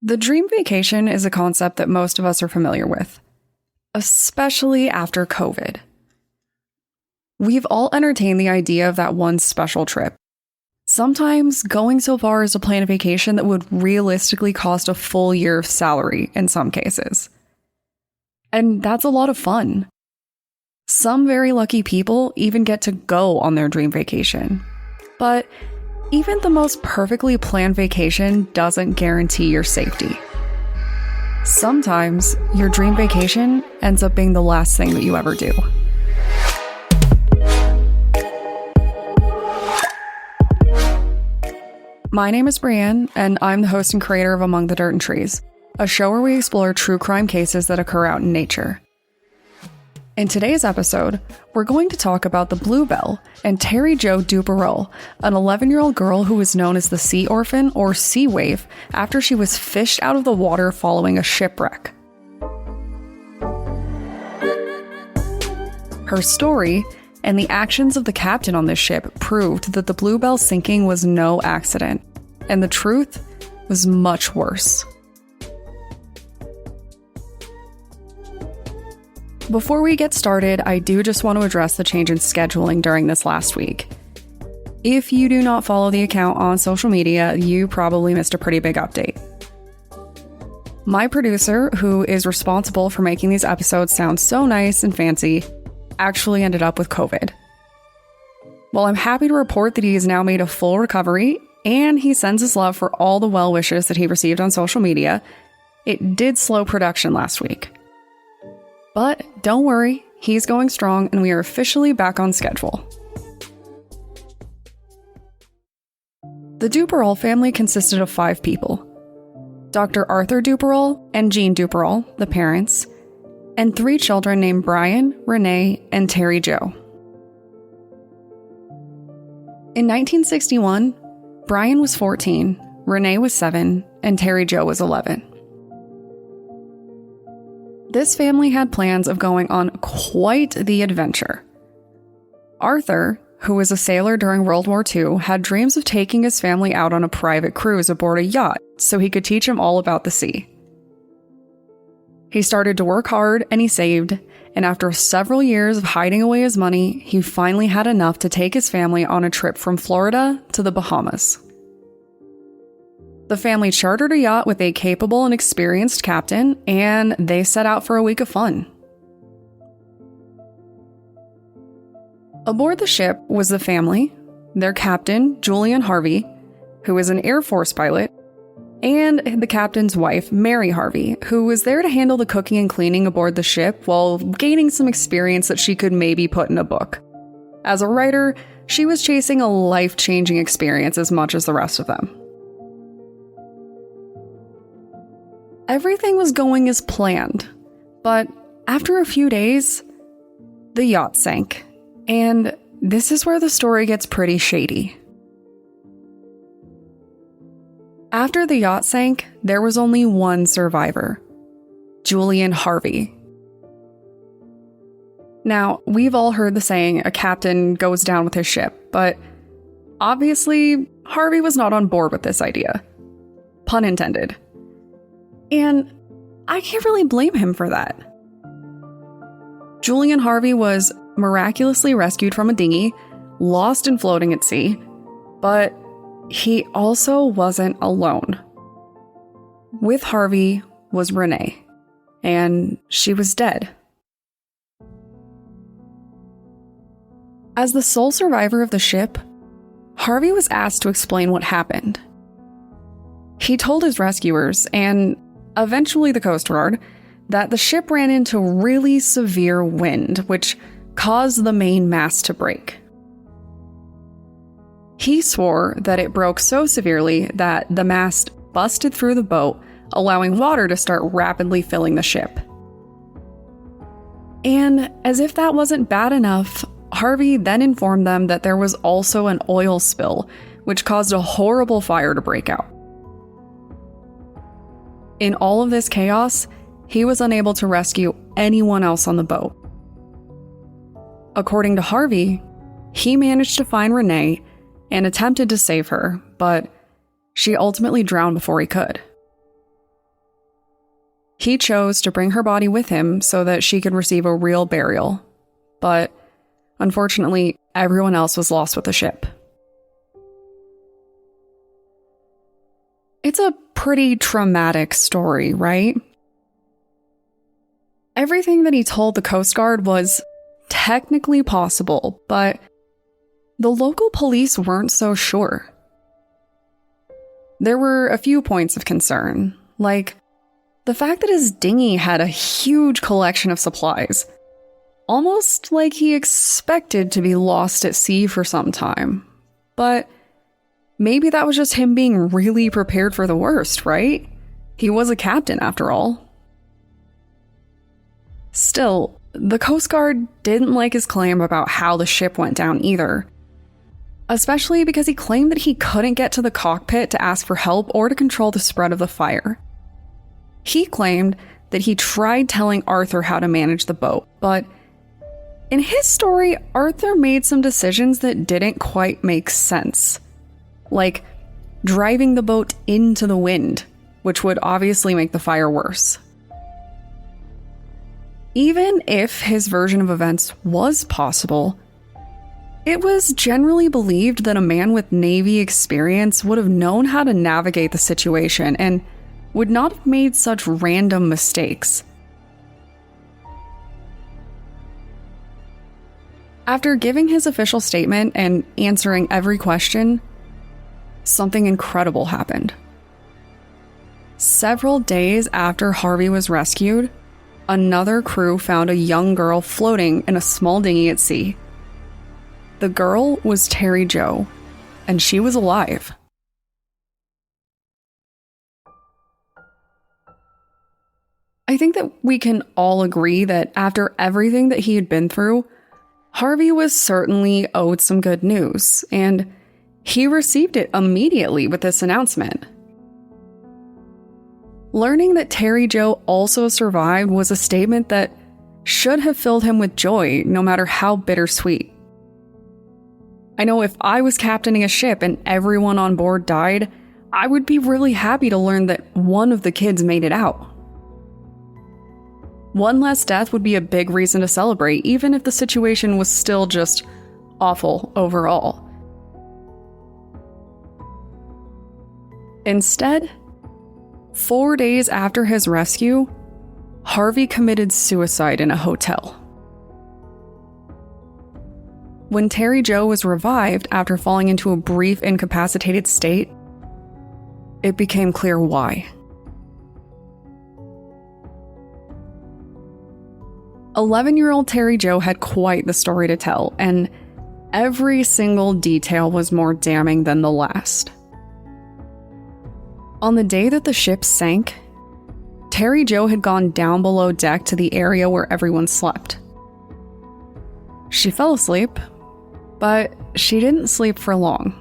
The dream vacation is a concept that most of us are familiar with, especially after COVID. We've all entertained the idea of that one special trip. Sometimes going so far as to plan a vacation that would realistically cost a full year of salary in some cases. And that's a lot of fun. Some very lucky people even get to go on their dream vacation. But even the most perfectly planned vacation doesn't guarantee your safety. Sometimes your dream vacation ends up being the last thing that you ever do. My name is Brienne, and I'm the host and creator of Among the Dirt and Trees, a show where we explore true crime cases that occur out in nature. In today's episode, we're going to talk about the Bluebelle and Terry Jo Duperrault, an 11-year-old girl who was known as the Sea Orphan or Sea Waif after she was fished out of the water following a shipwreck. Her story and the actions of the captain on this ship proved that the Bluebelle sinking was no accident, and the truth was much worse. Before we get started, I do just want to address the change in scheduling during this last week. If you do not follow the account on social media, you probably missed a pretty big update. My producer, who is responsible for making these episodes sound so nice and fancy, actually ended up with COVID. While I'm happy to report that he has now made a full recovery, and he sends his love for all the well wishes that he received on social media, it did slow production last week. But don't worry, he's going strong and we are officially back on schedule. The Duperrault family consisted of 5 people: Dr. Arthur Duperrault and Jean Duperrault, the parents, and 3 children named Brian, Renee, and Terry Jo. In 1961, Brian was 14, Renee was 7, and Terry Jo was 11. This family had plans of going on quite the adventure. Arthur, who was a sailor during World War II, had dreams of taking his family out on a private cruise aboard a yacht so he could teach them all about the sea. He started to work hard and he saved, and after several years of hiding away his money, he finally had enough to take his family on a trip from Florida to the Bahamas. The family chartered a yacht with a capable and experienced captain, and they set out for a week of fun. Aboard the ship was the family, their captain, Julian Harvey, who was an Air Force pilot, and the captain's wife, Mary Harvey, who was there to handle the cooking and cleaning aboard the ship while gaining some experience that she could maybe put in a book. As a writer, she was chasing a life-changing experience as much as the rest of them. Everything was going as planned, but after a few days, the yacht sank, and this is where the story gets pretty shady. After the yacht sank, there was only one survivor: Julian Harvey. Now, we've all heard the saying, a captain goes down with his ship, but obviously, Harvey was not on board with this idea. Pun intended. And I can't really blame him for that. Julian Harvey was miraculously rescued from a dinghy, lost and floating at sea, but he also wasn't alone. With Harvey was Renee, and she was dead. As the sole survivor of the ship, Harvey was asked to explain what happened. He told his rescuers, and eventually the Coast Guard, that the ship ran into really severe wind, which caused the main mast to break. He swore that it broke so severely that the mast busted through the boat, allowing water to start rapidly filling the ship. And as if that wasn't bad enough, Harvey then informed them that there was also an oil spill, which caused a horrible fire to break out. In all of this chaos, he was unable to rescue anyone else on the boat. According to Harvey, he managed to find Renee and attempted to save her, but she ultimately drowned before he could. He chose to bring her body with him so that she could receive a real burial. But unfortunately, everyone else was lost with the ship. It's a pretty traumatic story, right? Everything that he told the Coast Guard was technically possible, but the local police weren't so sure. There were a few points of concern, like the fact that his dinghy had a huge collection of supplies, almost like he expected to be lost at sea for some time. But maybe that was just him being really prepared for the worst, right? He was a captain after all. Still, the Coast Guard didn't like his claim about how the ship went down either. Especially because he claimed that he couldn't get to the cockpit to ask for help or to control the spread of the fire. He claimed that he tried telling Arthur how to manage the boat, but in his story, Arthur made some decisions that didn't quite make sense. Like driving the boat into the wind, which would obviously make the fire worse. Even if his version of events was possible, it was generally believed that a man with Navy experience would have known how to navigate the situation and would not have made such random mistakes. After giving his official statement and answering every question, something incredible happened. Several days after Harvey was rescued, another crew found a young girl floating in a small dinghy at sea. The girl was Terry Jo, and she was alive. I think that we can all agree that after everything that he had been through, Harvey was certainly owed some good news, and he received it immediately with this announcement. Learning that Terry Jo also survived was a statement that should have filled him with joy, no matter how bittersweet. I know if I was captaining a ship and everyone on board died, I would be really happy to learn that one of the kids made it out. One less death would be a big reason to celebrate, even if the situation was still just awful overall. Instead, 4 days after his rescue, Harvey committed suicide in a hotel. When Terry Jo was revived after falling into a brief incapacitated state, it became clear why. 11-year-old Terry Jo had quite the story to tell, and every single detail was more damning than the last. On the day that the ship sank, Terry Jo had gone down below deck to the area where everyone slept. She fell asleep, but she didn't sleep for long.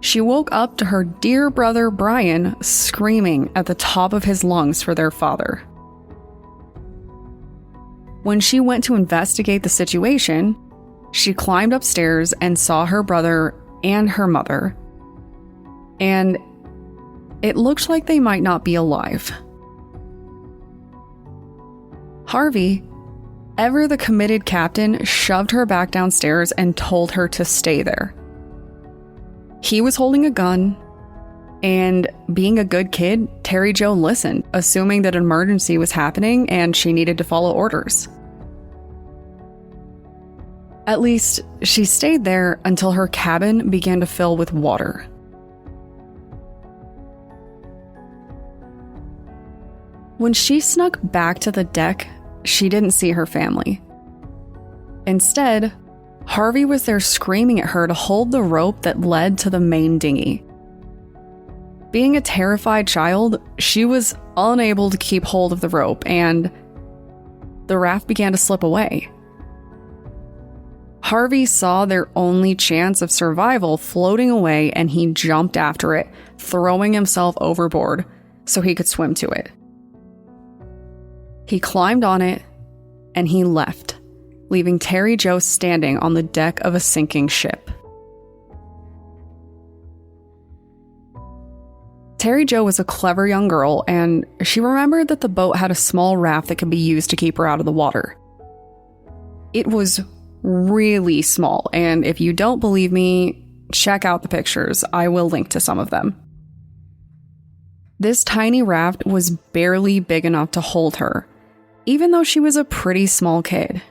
She woke up to her dear brother Brian screaming at the top of his lungs for their father. When she went to investigate the situation, she climbed upstairs and saw her brother and her mother, and it looked like they might not be alive. Harvey, ever the committed captain, shoved her back downstairs and told her to stay there. He was holding a gun, and being a good kid, Terry Jo listened, assuming that an emergency was happening and she needed to follow orders. At least, she stayed there until her cabin began to fill with water. When she snuck back to the deck, she didn't see her family. Instead, Harvey was there screaming at her to hold the rope that led to the main dinghy. Being a terrified child, she was unable to keep hold of the rope, and the raft began to slip away. Harvey saw their only chance of survival floating away, and he jumped after it, throwing himself overboard so he could swim to it. He climbed on it, and he left, leaving Terry Jo standing on the deck of a sinking ship. Terry Jo was a clever young girl, and she remembered that the boat had a small raft that could be used to keep her out of the water. It was really small, and if you don't believe me, check out the pictures. I will link to some of them. This tiny raft was barely big enough to hold her, even though she was a pretty small kid.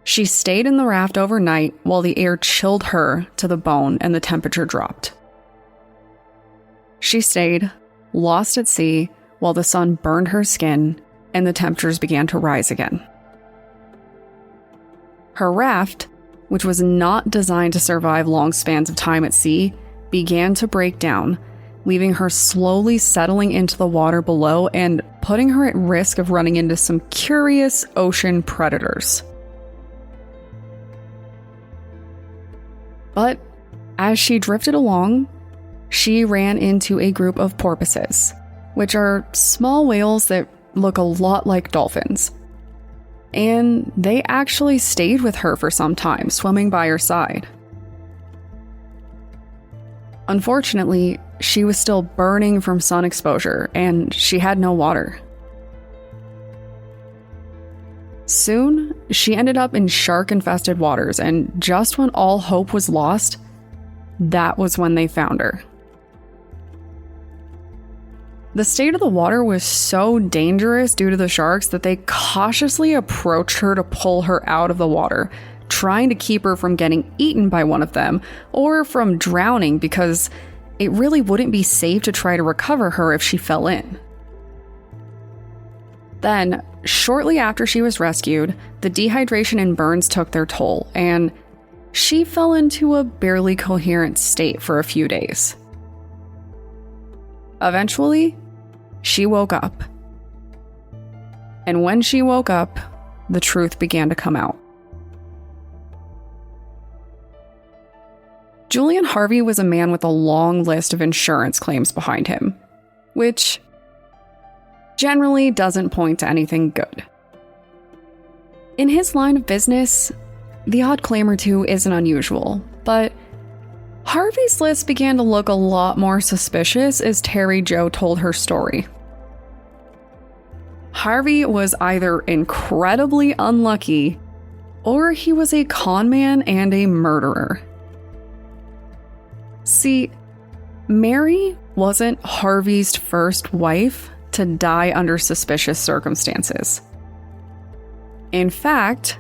She stayed in the raft overnight while the air chilled her to the bone and the temperature dropped. She stayed, lost at sea, while the sun burned her skin and the temperatures began to rise again. Her raft, which was not designed to survive long spans of time at sea, began to break down, leaving her slowly settling into the water below and putting her at risk of running into some curious ocean predators. But as she drifted along, she ran into a group of porpoises, which are small whales that look a lot like dolphins. And they actually stayed with her for some time, swimming by her side. Unfortunately, she was still burning from sun exposure, and she had no water. Soon, she ended up in shark-infested waters, and just when all hope was lost, that was when they found her. The state of the water was so dangerous due to the sharks that they cautiously approached her to pull her out of the water, trying to keep her from getting eaten by one of them or from drowning, because it really wouldn't be safe to try to recover her if she fell in. Then, shortly after she was rescued, the dehydration and burns took their toll, and she fell into a barely coherent state for a few days. Eventually, she woke up. And when she woke up, the truth began to come out. Julian Harvey was a man with a long list of insurance claims behind him, which generally doesn't point to anything good. In his line of business, the odd claim or two isn't unusual, but Harvey's list began to look a lot more suspicious as Terry Jo told her story. Harvey was either incredibly unlucky, or he was a con man and a murderer. See, Mary wasn't Harvey's first wife to die under suspicious circumstances. In fact,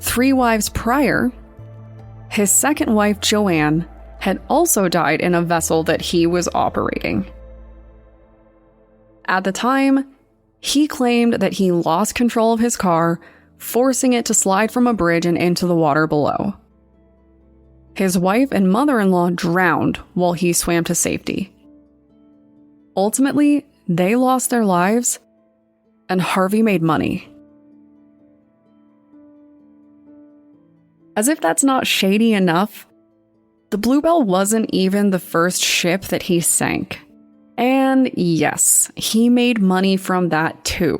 3 wives prior, his second wife, Joanne, had also died in a vessel that he was operating. At the time, he claimed that he lost control of his car, forcing it to slide from a bridge and into the water below. His wife and mother-in-law drowned while he swam to safety. Ultimately, they lost their lives, and Harvey made money. As if that's not shady enough, the Bluebelle wasn't even the first ship that he sank. And yes, he made money from that too.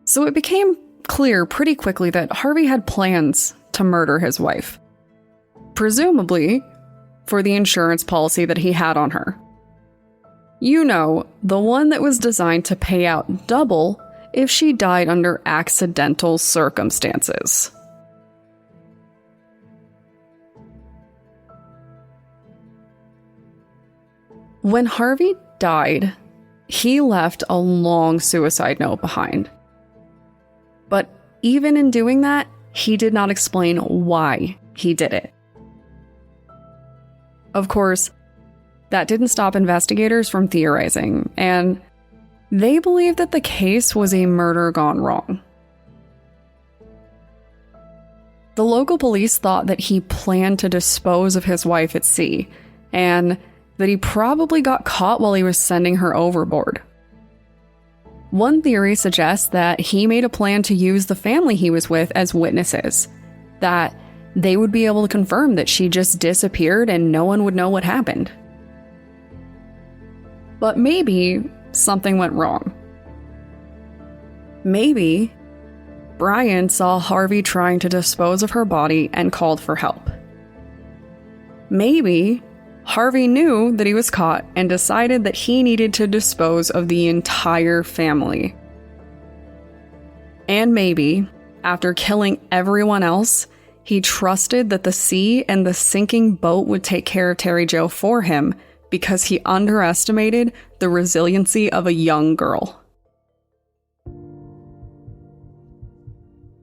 So it became clear pretty quickly that Harvey had plans to murder his wife. Presumably, for the insurance policy that he had on her. You know, the one that was designed to pay out double if she died under accidental circumstances. When Harvey died, he left a long suicide note behind. But even in doing that, he did not explain why he did it. Of course, that didn't stop investigators from theorizing, and they believed that the case was a murder gone wrong. The local police thought that he planned to dispose of his wife at sea, and that he probably got caught while he was sending her overboard. One theory suggests that he made a plan to use the family he was with as witnesses, that they would be able to confirm that she just disappeared and no one would know what happened. But maybe something went wrong. Maybe Brian saw Harvey trying to dispose of her body and called for help. Maybe Harvey knew that he was caught and decided that he needed to dispose of the entire family. And maybe, after killing everyone else, he trusted that the sea and the sinking boat would take care of Terry Jo for him because he underestimated the resiliency of a young girl.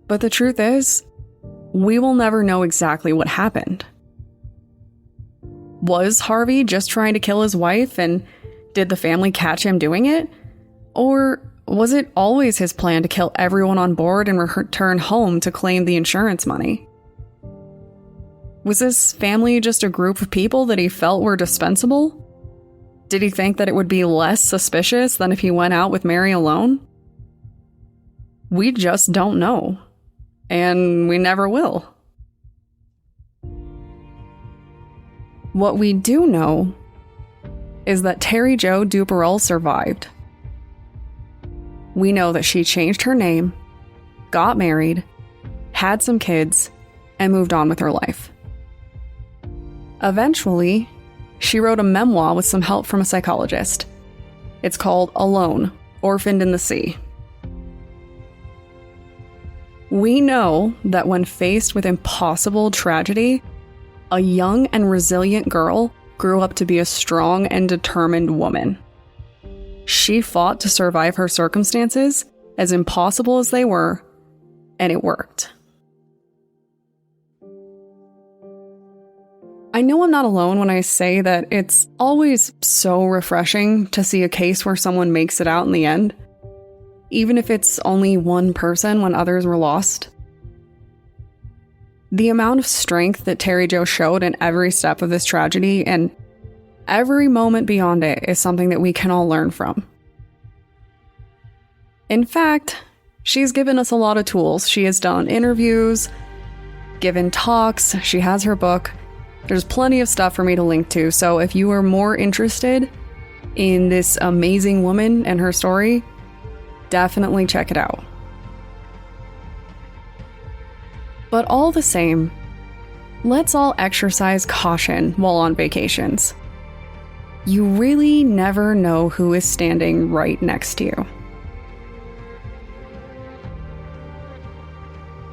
But the truth is, we will never know exactly what happened. Was Harvey just trying to kill his wife, and did the family catch him doing it? Or was it always his plan to kill everyone on board and return home to claim the insurance money? Was this family just a group of people that he felt were dispensable? Did he think that it would be less suspicious than if he went out with Mary alone? We just don't know. And we never will. What we do know is that Terry Jo Duperrault survived. We know that she changed her name, got married, had some kids, and moved on with her life. Eventually, she wrote a memoir with some help from a psychologist. It's called Alone, Orphaned in the Sea. We know that when faced with impossible tragedy, a young and resilient girl grew up to be a strong and determined woman. She fought to survive her circumstances, as impossible as they were, and it worked. I know I'm not alone when I say that it's always so refreshing to see a case where someone makes it out in the end, even if it's only one person when others were lost. The amount of strength that Terry Jo showed in every step of this tragedy and every moment beyond it is something that we can all learn from. In fact, she's given us a lot of tools. She has done interviews, given talks, she has her book. There's plenty of stuff for me to link to, so if you are more interested in this amazing woman and her story, definitely check it out. But all the same, let's all exercise caution while on vacations. You really never know who is standing right next to you.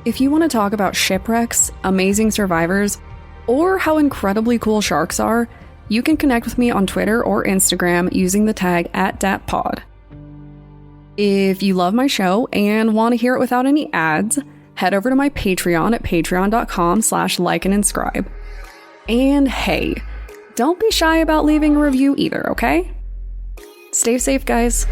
If you want to talk about shipwrecks, amazing survivors, or how incredibly cool sharks are, you can connect with me on Twitter or Instagram using the tag @DatPod. If you love my show and want to hear it without any ads, head over to my Patreon at patreon.com/like and inscribe. And hey, don't be shy about leaving a review either, okay? Stay safe, guys.